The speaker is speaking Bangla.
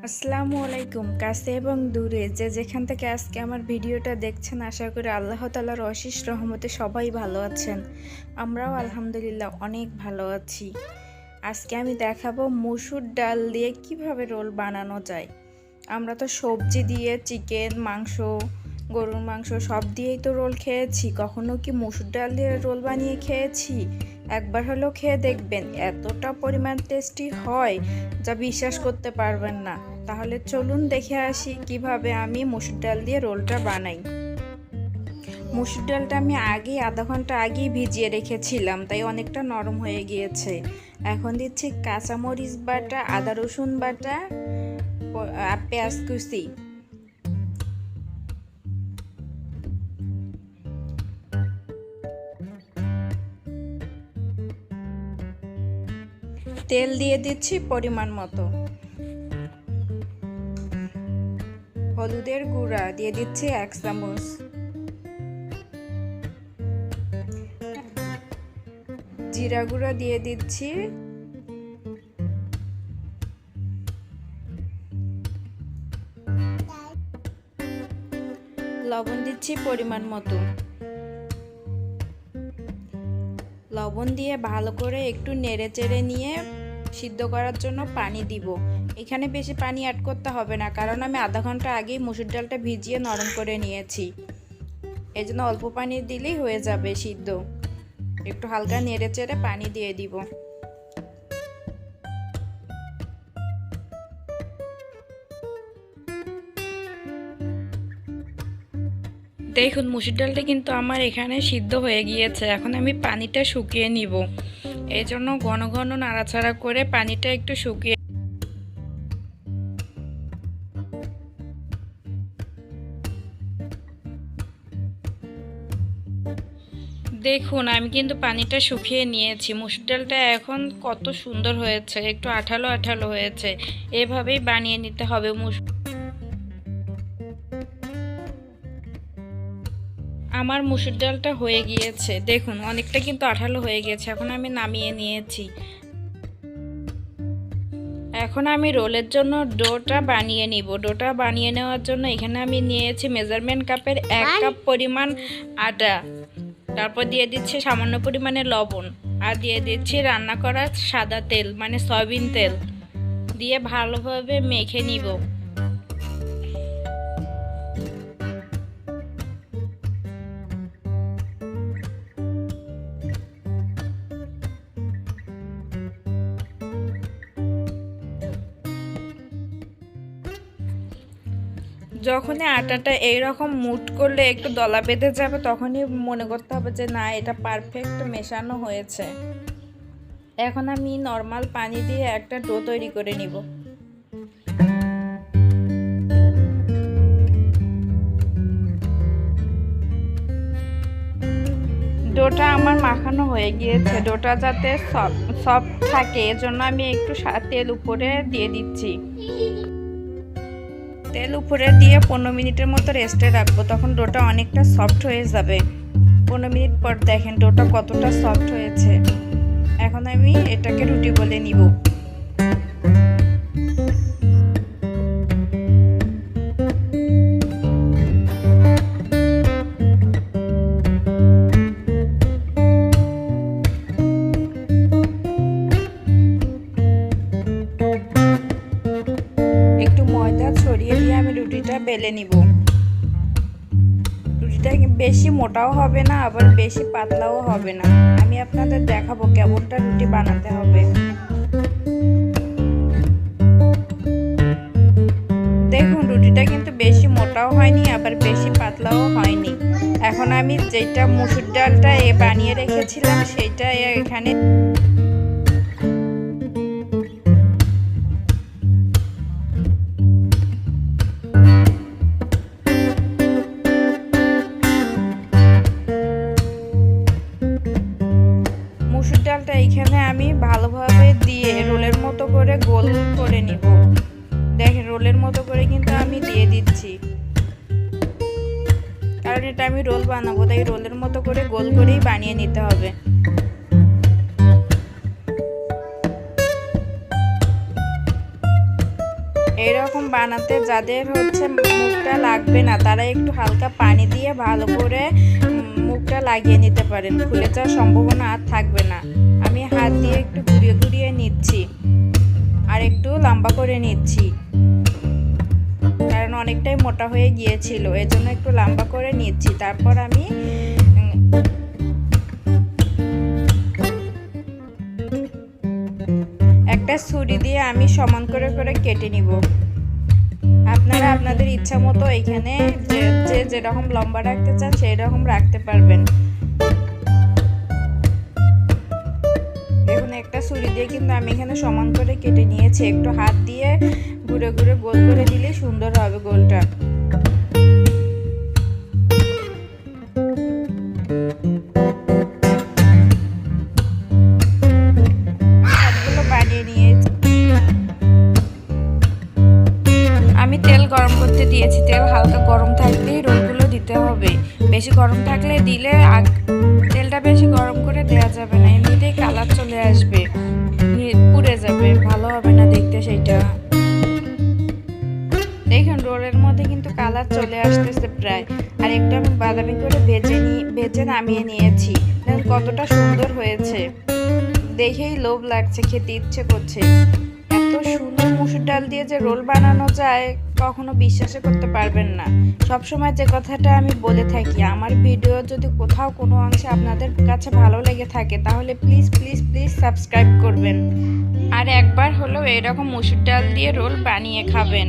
আসসালামু আলাইকুম। কাছে এবং দূরে যে যেখান থেকে আজকে আমার ভিডিওটা দেখছেন, আশা করি আল্লাহ তাআলার অশেষ রহমতে সবাই ভালো আছেন। আমরাও আলহামদুলিল্লাহ অনেক ভালো আছি। আজকে আমি দেখাবো মসুর ডাল দিয়ে কিভাবে রোল বানানো যায়। আমরা তো সবজি দিয়ে চিকেন, মাংস, গরুর মাংস সব দিয়েই তো রোল খেয়েছি। কখনো কি মসুর ডাল দিয়ে রোল বানিয়ে খেয়েছি? একবার হলেও খেয়ে দেখবেন, এতটা পরিমাণ টেস্টি হয় যা বিশ্বাস করতে পারবেন না। তাহলে চলুন দেখে আসি কিভাবে আমি মসুর ডাল দিয়ে রোলটা বানাই। মসুর ডালটা আমি আধা ঘন্টা আগেই ভিজিয়ে রেখেছিলাম, তাই অনেকটা নরম হয়ে গিয়েছে। এখন দিচ্ছি কাঁচামরিচ বাটা, আদা রসুন বাটা, পেঁয়াজ কুচি। তেল দিয়ে দিচ্ছি পরিমাণ মতো। হলুদের গুঁড়া দিয়ে দিচ্ছি 1 চামচ। জিরা গুঁড়া দিয়ে দিচ্ছি। লবণ দিচ্ছি পরিমাণ মতো। লবণ দিয়ে ভালো করে একটু নেড়ে চেড়ে নিয়ে সিদ্ধ করার জন্য পানি দিব। এখানে বেশি পানি অ্যাড করতে হবে না, কারণ আমি আধা ঘন্টা আগেই মসুর ডালটা ভিজিয়ে নরম করে নিয়েছি। এই জন্য অল্প পানি দিলেই হয়ে যাবে সিদ্ধ। একটু হালকা নেড়ে চেড়ে পানি দিয়ে দিব। দেখুন, মসুর ডালটা কিন্তু আমার এখানে সিদ্ধ হয়ে গিয়েছে। এখন আমি পানিটা শুকিয়ে নিব। এই জন্য ঘন ঘন নাড়াচাড়া করে পানিটা একটু শুকিয়ে। দেখুন, আমি কিন্তু পানিটা শুকিয়ে নিয়েছি। মসুর ডালটা এখন কত সুন্দর হয়েছে, একটু আঠালো আঠালো হয়েছে। এভাবেই বানিয়ে নিতে হবে। আমার মসুর ডালটা হয়ে গিয়েছে, দেখুন অনেকটা কিন্তু আঠালো হয়ে গেছে। এখন আমি নামিয়ে নিয়েছি। এখন আমি রোলের জন্য ডোটা বানিয়ে নিব। ডোটা বানিয়ে নেওয়ার জন্য এখানে আমি নিয়েছি মেজারমেন্ট কাপের 1 কাপ পরিমাণ আটা। তারপর দিয়ে দিচ্ছি সামান্য পরিমাণে লবণ, আর দিয়ে দিচ্ছি রান্না করা সাদা তেল মানে সয়াবিন তেল দিয়ে ভালোভাবে মেখে নিব। যখনই আটাটা এইরকম মুট করলে একটু দলা বেঁধে যাবে, তখনই মনে করতে হবে যে না, এটা পারফেক্ট মেশানো হয়েছে। এখন আমি নর্মাল পানি দিয়ে একটা ডো তৈরি করে নিব। ডোটা আমার মাখানো হয়ে গিয়েছে। ডোটা যাতে সফট থাকে এজন্য আমি একটু তেল উপরে দিয়ে দিচ্ছি। তেল উপরে দিয়ে 15 মিনিটের মতো রেস্টে রাখবো, তখন ডোটা অনেকটা সফট হয়ে যাবে। 15 মিনিট পর দেখেন ডোটা কতটা সফট হয়েছে। এখন আমি এটাকে রুটি বলে নিব। একটু ময়দা ছড়িয়ে দিয়ে আমি রুটিটা বেলে নিব। রুটিটা বেশি মোটাও হবে না, আবার বেশি পাতলাও হবে না। আমি আপনাদের দেখাবো কেমনটা রুটি বানাতে হবে। দেখুন, রুটিটা কিন্তু বেশি মোটাও হয়নি, আবার বেশি পাতলাও হয়নি। এখন আমি যেটা মসুর ডালটা বানিয়ে রেখেছিলাম সেটা এখানে মসুর ডালটা এখানে আমি ভালোভাবে দিয়ে রোলের মতো করে গোল করে নিব। দেখেন, রোলের মতো করে কিন্তু আমি দিয়ে দিচ্ছি, কারণ এটা আমি রোল বানাবো, তাই রোলের মতো করে গোল করেই বানিয়ে নিতে হবে। এইরকম বানাতে যাদের হচ্ছে মুখটা লাগবে না তারা একটু হালকা পানি দিয়ে ভালো করে মুখটা লাগিয়ে নিতে পারেন, খুলে যাওয়ার সম্ভাবনা আর থাকবে না। আমি হাত দিয়ে একটু ঘুরিয়ে ঘুরিয়ে নিচ্ছি আর একটু লম্বা করে নিচ্ছি, কারণ অনেকটাই মোটা হয়ে গিয়েছিল, এজন্য একটু লম্বা করে নিচ্ছি। তারপর আমি একটা ছুরি দিয়ে আমি সমান করে করে কেটে নিব। আপনারা আপনাদের ইচ্ছা মতো এখানে যে যেরকম লম্বা রাখতে চান সেই রকম রাখতে পারবেন। দেখুন একটা ছুরি দিয়ে কিন্তু আমি এখানে সমান করে কেটে নিয়েছি। একটু হাত দিয়ে ঘুরে ঘুরে গোল করে দিলে সুন্দর হবে গোলটা। সবগুলো বানিয়ে নিয়েছি। আমি তেল গরম করতে দিয়েছি, তেল হালকা গরম থাকলেই রোলগুলো দিতে হবে, বেশি গরম থাকলে দিলে তেলটা বেশি গরম করে দেওয়া যাবে না, এমনিতেই কালার চলে আসবে, পুড়ে যাবে, ভালো হবে না দেখতে সেইটা। দেখুন রোলের মধ্যে কিন্তু কালার চলে আসতেছে প্রায়, আর একটু আমি বাদামি করে ভেজে নামিয়ে নিয়েছি। দেখুন কতটা সুন্দর হয়েছে, দেখেই লোভ লাগছে, খেতে ইচ্ছে করছে। এত সুন্দর মসুর ডাল দিয়ে যে রোল বানানো যায় কখনো বিশ্বাসই করতে পারবেন না। সবসময় যে কথাটা আমি বলে থাকি, আমার ভিডিও যদি কোথাও কোনো অংশে আপনাদের কাছে ভালো লেগে থাকে তাহলে প্লিজ প্লিজ প্লিজ সাবস্ক্রাইব করবেন, আর একবার হলেও এরকম মসুর ডাল দিয়ে রোল বানিয়ে খাবেন।